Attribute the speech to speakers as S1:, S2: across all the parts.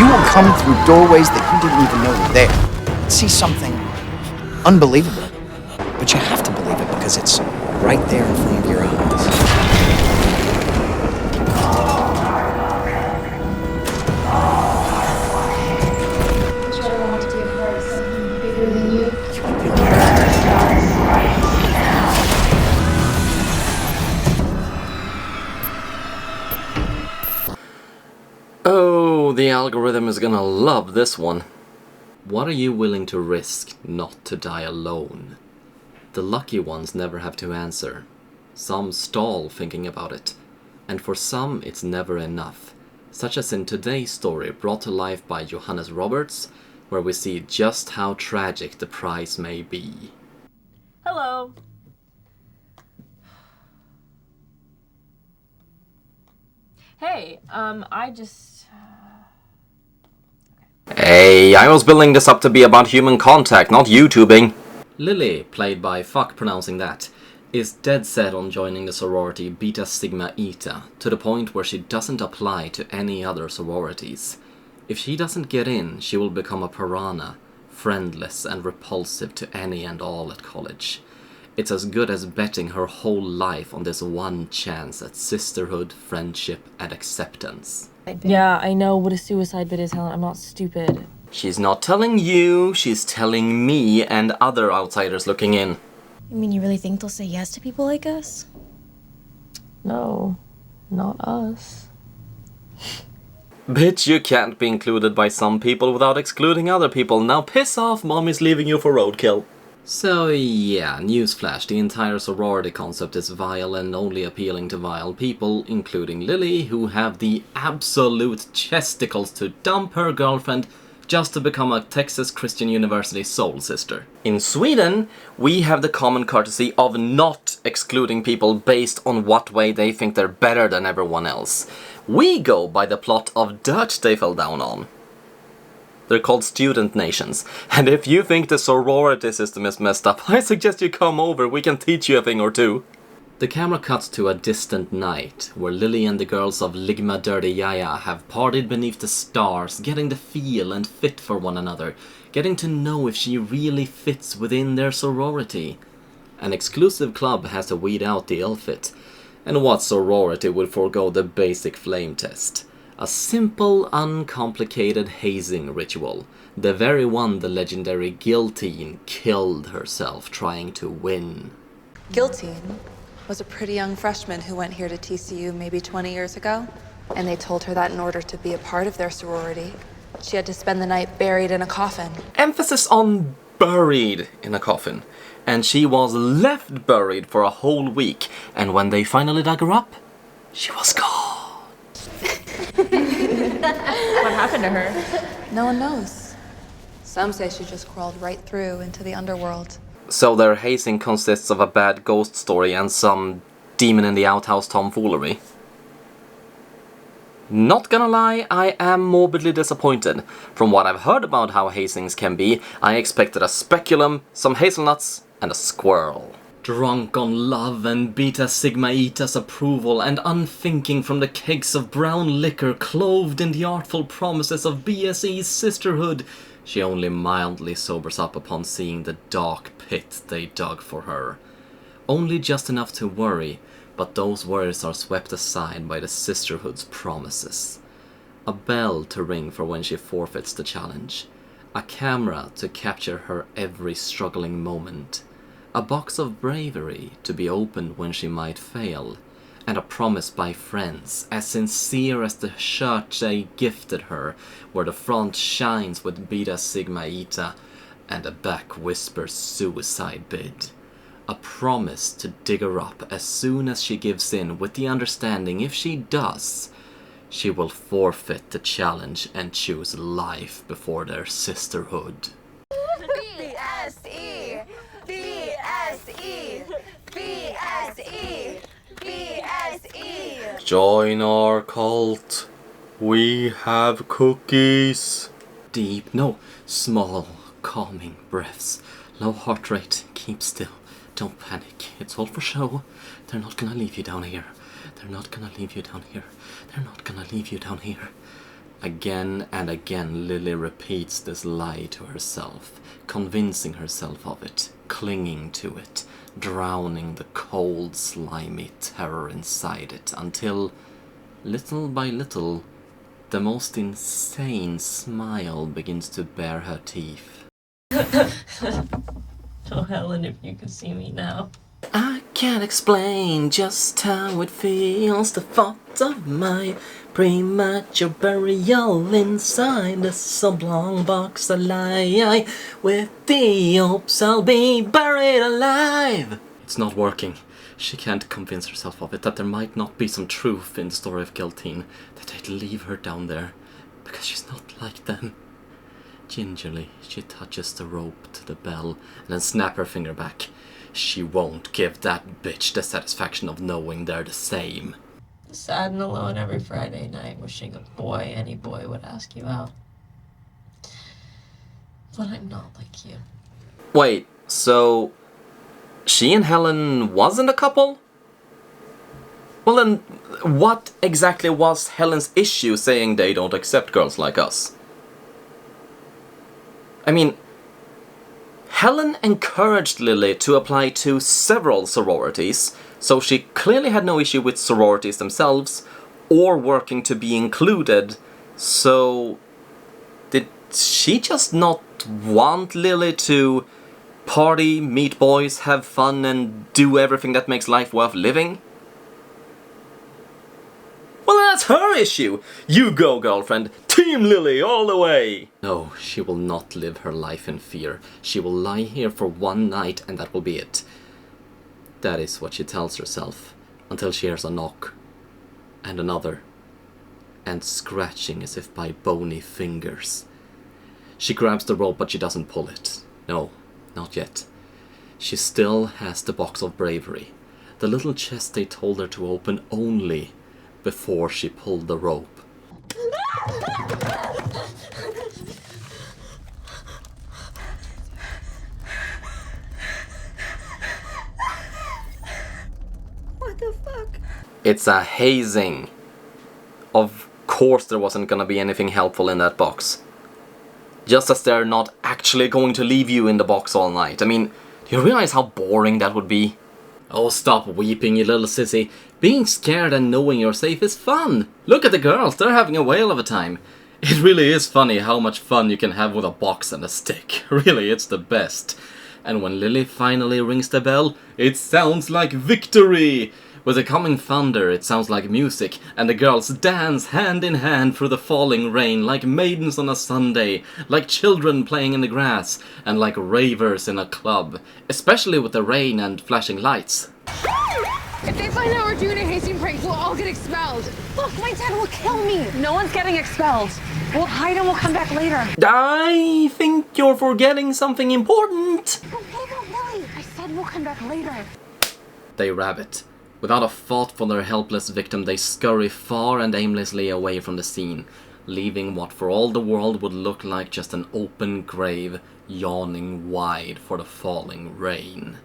S1: You will come through doorways that you didn't even know were there. See something unbelievable. But you have to believe it because it's right there in front of your eyes.
S2: Oh, the algorithm is gonna love this one. What are you willing to risk not to die alone? The lucky ones never have to answer. Some stall thinking about it. And for some it's never enough. Such as in today's story brought to life by Johannes Roberts, where we see just how tragic the price may be.
S3: Hello. Hey, I just...
S2: Hey, I was building this up to be about human contact, not YouTubing. Lily, played by fuck pronouncing that, is dead set on joining the sorority Beta Sigma Eta, to the point where she doesn't apply to any other sororities. If she doesn't get in, she will become a piranha, friendless and repulsive to any and all at college. It's as good as betting her whole life on this one chance at sisterhood, friendship, and acceptance.
S3: Yeah, I know what a suicide bit is, Helen. I'm not stupid.
S2: She's not telling you, she's telling me and other outsiders looking in.
S4: You mean you really think they'll say yes to people like us?
S3: No, not us.
S2: Bitch, you can't be included by some people without excluding other people. Now piss off, mommy's leaving you for roadkill. So yeah, newsflash, the entire sorority concept is vile and only appealing to vile people, including Lily, who have the absolute chesticles to dump her girlfriend just to become a Texas Christian University soul sister. In Sweden, we have the common courtesy of not excluding people based on what way they think they're better than everyone else. We go by the plot of dirt they fell down on. They're called student nations, and if you think the sorority system is messed up, I suggest you come over, we can teach you a thing or two. The camera cuts to a distant night, where Lily and the girls of Ligma Dirty Yaya have partied beneath the stars, getting the feel and fit for one another, getting to know if she really fits within their sorority. An exclusive club has to weed out the ill fit, and what sorority would forego the basic flame test? A simple, uncomplicated hazing ritual, the very one the legendary Guillotine killed herself trying to win.
S5: Guillotine was a pretty young freshman who went here to TCU maybe 20 years ago, and they told her that in order to be a part of their sorority, she had to spend the night buried in a coffin.
S2: Emphasis on buried in a coffin. And she was left buried for a whole week, and when they finally dug her up, she was gone.
S3: What happened to her?
S5: No one knows. Some say she just crawled right through into the underworld.
S2: So their hazing consists of a bad ghost story and some demon in the outhouse tomfoolery. Not gonna lie, I am morbidly disappointed. From what I've heard about how hazings can be, I expected a speculum, some hazelnuts, and a squirrel. Drunk on love and Beta Sigma Eta's approval and unthinking from the kegs of brown liquor clothed in the artful promises of BSE's sisterhood, she only mildly sobers up upon seeing the dark pit they dug for her. Only just enough to worry, but those worries are swept aside by the sisterhood's promises. A bell to ring for when she forfeits the challenge. A camera to capture her every struggling moment. A box of bravery to be opened when she might fail, and a promise by friends as sincere as the shirt they gifted her, where the front shines with Beta Sigma Eta and the back whispers suicide bid. A promise to dig her up as soon as she gives in, with the understanding if she does, she will forfeit the challenge and choose life before their sisterhood.
S6: BSE! BSE! BSE! BSE!
S2: Join our cult. We have cookies. Deep, no, small, calming breaths. Low heart rate, keep still. Don't panic, it's all for show. They're not gonna leave you down here. They're not gonna leave you down here. They're not gonna leave you down here. Again and again Lily repeats this lie to herself, convincing herself of it, clinging to it, drowning the cold, slimy terror inside it, until, little by little, the most insane smile begins to bare her teeth.
S3: Oh, Helen, if you could see me now.
S2: I can't explain just how it feels, the thought of my premature burial inside this oblong box of lie, with the hopes I'll be buried alive. It's not working. She can't convince herself of it, that there might not be some truth in the story of Geltine, that they'd leave her down there, because she's not like them. Gingerly, she touches the rope to the bell, and then snaps her finger back. She won't give that bitch the satisfaction of knowing they're the same.
S3: Sad and alone every Friday night, wishing a boy, any boy, would ask you out. But I'm not like you.
S2: Wait, so she and Helen wasn't a couple? Well then, what exactly was Helen's issue saying they don't accept girls like us? I mean, Helen encouraged Lily to apply to several sororities, so she clearly had no issue with sororities themselves, or working to be included, so did she just not want Lily to party, meet boys, have fun, and do everything that makes life worth living? Well, that's her issue! You go, girlfriend! Team Lily all the way! No, she will not live her life in fear. She will lie here for one night and that will be it. That is what she tells herself, until she hears a knock. And another. And scratching as if by bony fingers. She grabs the rope but she doesn't pull it. No, not yet. She still has the box of bravery. The little chest they told her to open only before she pulled the rope.
S6: What the fuck?
S2: It's a hazing. Of course there wasn't gonna be anything helpful in that box. Just as they're not actually going to leave you in the box all night. I mean, do you realize how boring that would be? Oh, stop weeping, you little sissy. Being scared and knowing you're safe is fun. Look at the girls, they're having a whale of a time. It really is funny how much fun you can have with a box and a stick. Really, it's the best. And when Lily finally rings the bell, it sounds like victory! With the coming thunder, it sounds like music, and the girls dance hand in hand through the falling rain like maidens on a Sunday, like children playing in the grass, and like ravers in a club, especially with the rain and flashing lights.
S7: If they find out we're doing a hazing prank, we'll all get expelled. Look, my dad will kill me. No one's getting expelled. We'll hide and we'll come back later.
S2: I think you're forgetting something important.
S7: But what about Lily? I said we'll come back later.
S2: They rabbit. Without a thought for their helpless victim, they scurry far and aimlessly away from the scene, leaving what for all the world would look like just an open grave, yawning wide for the falling rain.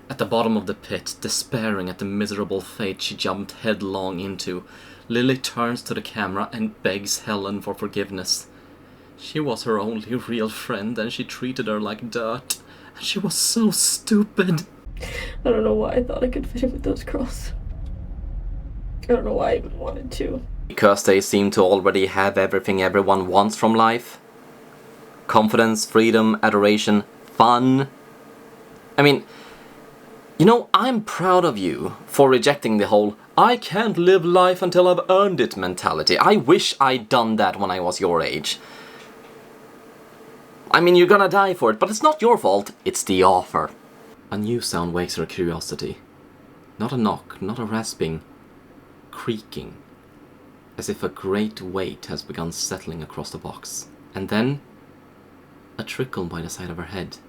S2: At the bottom of the pit, despairing at the miserable fate she jumped headlong into, Lily turns to the camera and begs Helen for forgiveness. She was her only real friend and she treated her like dirt. And she was so stupid.
S3: I don't know why I thought I could fit in with those girls. I don't know why I even wanted to.
S2: Because they seem to already have everything everyone wants from life. Confidence, freedom, adoration, fun. I mean, you know, I'm proud of you for rejecting the whole I can't live life until I've earned it mentality. I wish I'd done that when I was your age. I mean, you're gonna die for it, but it's not your fault, it's the offer. A new sound wakes her curiosity. Not a knock, not a rasping. Creaking. As if a great weight has begun settling across the box. And then, a trickle by the side of her head.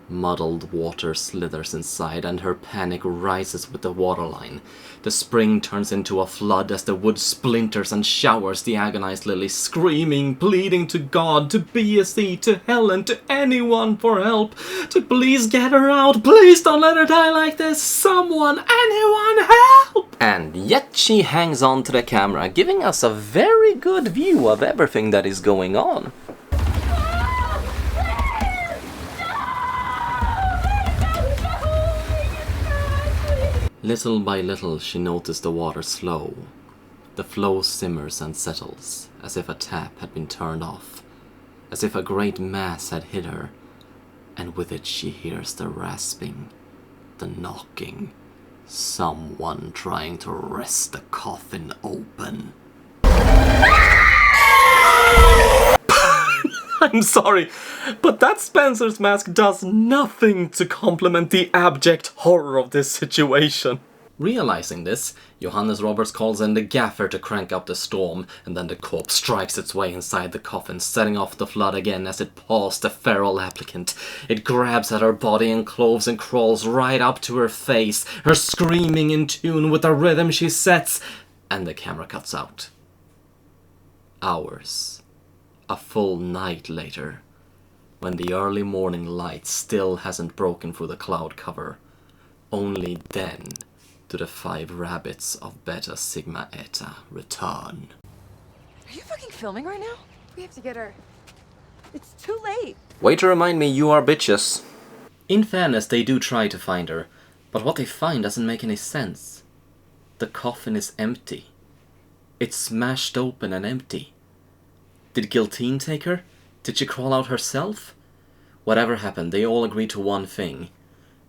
S2: Muddled water slithers inside and her panic rises with the waterline. The spring turns into a flood as the wood splinters and showers the agonized Lily, screaming, pleading to God, to BSE, to Helen, to anyone for help, to please get her out, please don't let her die like this, someone, anyone, help! And yet she hangs on to the camera, giving us a very good view of everything that is going on. Little by little she noticed the water slow. The flow simmers and settles, as if a tap had been turned off, as if a great mass had hit her, and with it she hears the rasping, the knocking, someone trying to wrest the coffin open. I'm sorry, but that Spencer's mask does nothing to complement the abject horror of this situation. Realizing this, Johannes Roberts calls in the gaffer to crank up the storm, and then the corpse strikes its way inside the coffin, setting off the flood again as it paws the feral applicant. It grabs at her body and clothes and crawls right up to her face, her screaming in tune with the rhythm she sets, and the camera cuts out. Hours. A full night later, when the early morning light still hasn't broken through the cloud cover, only then do the 5 rabbits of Beta Sigma Eta return.
S7: Are you fucking filming right now? We have to get her. It's too late.
S2: Wait to remind me you are bitches. In fairness, they do try to find her, but what they find doesn't make any sense. The coffin is empty. It's smashed open and empty. Did Giltine take her? Did she crawl out herself? Whatever happened, they all agreed to one thing.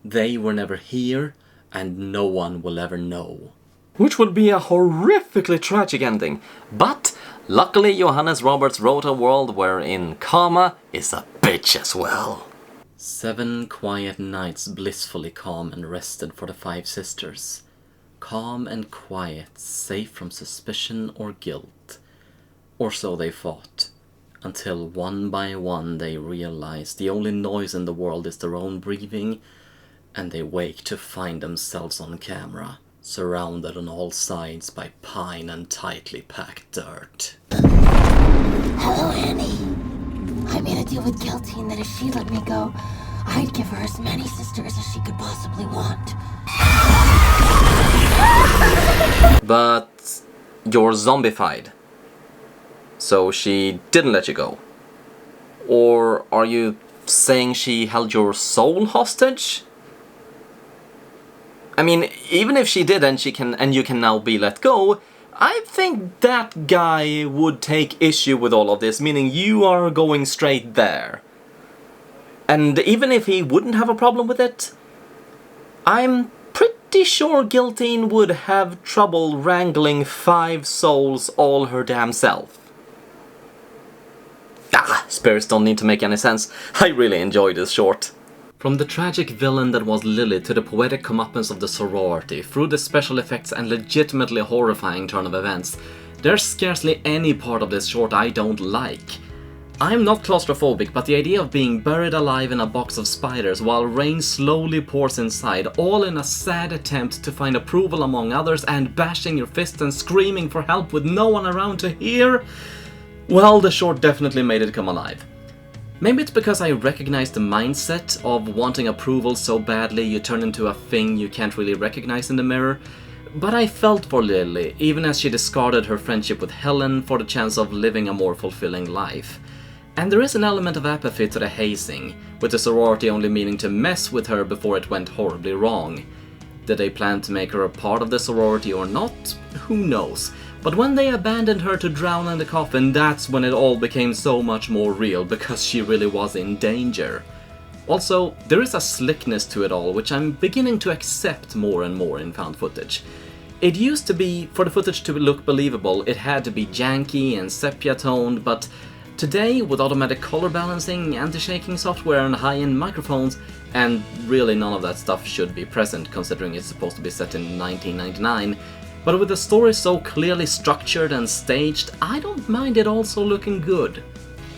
S2: They were never here, and no one will ever know. Which would be a horrifically tragic ending. But luckily Johannes Roberts wrote a world wherein karma is a bitch as well. 7 quiet nights blissfully calm and rested for the 5 sisters. Calm and quiet, safe from suspicion or guilt. Or so they thought, until one by one they realized the only noise in the world is their own breathing, and they wake to find themselves on camera, surrounded on all sides by pine and tightly packed dirt.
S6: Hello, Annie. I made a deal with Giltine that if she let me go, I'd give her as many sisters as she could possibly want.
S2: But you're zombified. So she didn't let you go. Or are you saying she held your soul hostage? I mean, even if she did and you can now be let go, I think that guy would take issue with all of this, meaning you are going straight there. And even if he wouldn't have a problem with it, I'm pretty sure Giltine would have trouble wrangling 5 souls all her damn self. Spirits don't need to make any sense. I really enjoyed this short. From the tragic villain that was Lily to the poetic comeuppance of the sorority, through the special effects and legitimately horrifying turn of events, there's scarcely any part of this short I don't like. I'm not claustrophobic, but the idea of being buried alive in a box of spiders while rain slowly pours inside, all in a sad attempt to find approval among others, and bashing your fist and screaming for help with no one around to hear, well, the short definitely made it come alive. Maybe it's because I recognize the mindset of wanting approval so badly you turn into a thing you can't really recognize in the mirror, but I felt for Lily, even as she discarded her friendship with Helen for the chance of living a more fulfilling life. And there is an element of apathy to the hazing, with the sorority only meaning to mess with her before it went horribly wrong. Did they plan to make her a part of the sorority or not? Who knows? But when they abandoned her to drown in the coffin, that's when it all became so much more real, because she really was in danger. Also, there is a slickness to it all, which I'm beginning to accept more and more in found footage. It used to be, for the footage to look believable, it had to be janky and sepia-toned, but today, with automatic color balancing, anti-shaking software and high-end microphones, and really none of that stuff should be present considering it's supposed to be set in 1999, but with the story so clearly structured and staged, I don't mind it also looking good.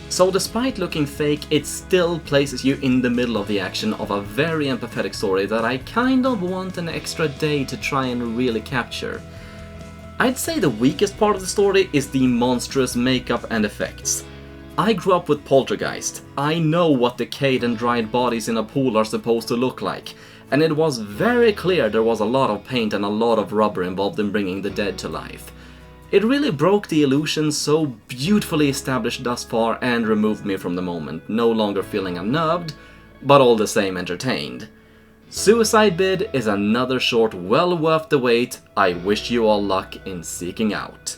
S2: So despite looking fake, it still places you in the middle of the action of a very empathetic story that I kind of want an extra day to try and really capture. I'd say the weakest part of the story is the monstrous makeup and effects. I grew up with Poltergeist. I know what decayed and dried bodies in a pool are supposed to look like. and it was very clear there was a lot of paint and a lot of rubber involved in bringing the dead to life. It really broke the illusion so beautifully established thus far and removed me from the moment, no longer feeling unnerved, but all the same entertained. Suicide Bid is another short well worth the wait. I wish you all luck in seeking out.